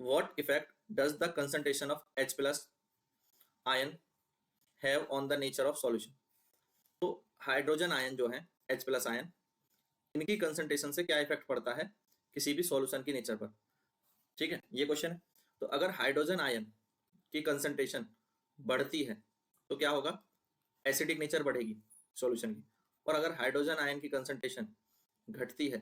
What effect does the concentration of H plus ion have on the nature of solution. तो hydrogen ion जो है, H plus ion, इनकी concentration से क्या effect पड़ता है किसी भी सॉल्यूशन की नेचर पर। ठीक है, ये क्वेश्चन है। तो अगर हाइड्रोजन आयन की कंसंट्रेशन बढ़ती है तो क्या होगा, एसिडिक नेचर बढ़ेगी सॉल्यूशन की। और अगर हाइड्रोजन आयन की कंसंट्रेशन घटती है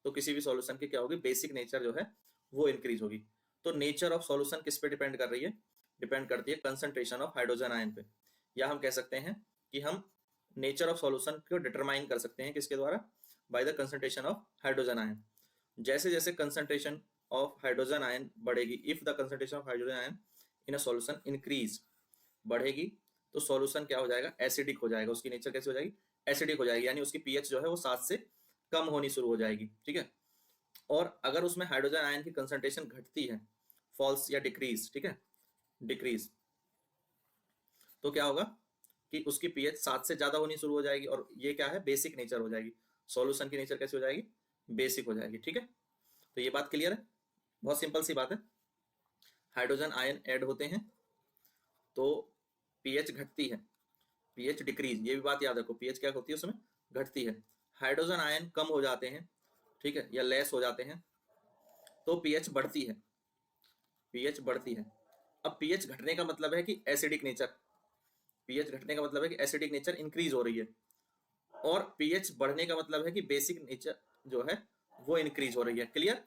तो किसी भी सॉल्यूशन की क्या होगी, बेसिक नेचर जो है वो इंक्रीज होगी। तो नेचर ऑफ सॉल्यूशन किस पे डिपेंड कर रही है, डिपेंड करती है कंसंट्रेशन ऑफ हाइड्रोजन आयन पे। या हम कह सकते हैं कि हम नेचर ऑफ सॉल्यूशन को डिटरमाइन कर सकते हैं किसके द्वारा, by the concentration of hydrogen ion. जैसे जैसे कंसंट्रेशन ऑफ हाइड्रोजन आयन बढ़ेगी, if the concentration of hydrogen ion in a solution increase, बढ़ेगी, तो सॉल्यूशन क्या हो जाएगा, एसिडिक हो जाएगा। उसकी नेचर कैसे हो जाएगी, एसिडिक हो जाएगी, यानी उसकी पीएच जो है वो 7 से कम होनी शुरू हो जाएगी। ठीक है। और अगर उसमें हाइड्रोजन आयन की कंसंट्रेशन घटती है, फॉल्स या डिक्रीज, ठीक है, डिक्रीज, तो क्या होगा कि उसकी पीएच 7 से ज्यादा होनी शुरू हो जाएगी। और ये क्या है, बेसिक नेचर हो जाएगी। सॉल्यूशन की नेचर कैसी हो जाएगी, बेसिक हो जाएगी। ठीक है, तो ये बात क्लियर है, बहुत सिंपल सी बात है। हाइड्रोजन आयन ऐड होते हैं तो पीएच घटती है, पीएच डिक्रीज, ये भी बात याद रखो, पीएच क्या होती है उसमें, घटती है। हाइड्रोजन आयन कम हो जाते हैं, ठीक है, या लेस हो जाते हैं तो पीएच बढ़ती है, पीएच बढ़ती है। अब पीएच घटने का मतलब है कि एसिडिक नेचर, पीएच घटने का मतलब है कि एसिडिक नेचर इंक्रीज हो रही है। और पीएच बढ़ने का मतलब है कि बेसिक नेचर जो है वो इंक्रीज हो रही है। क्लियर।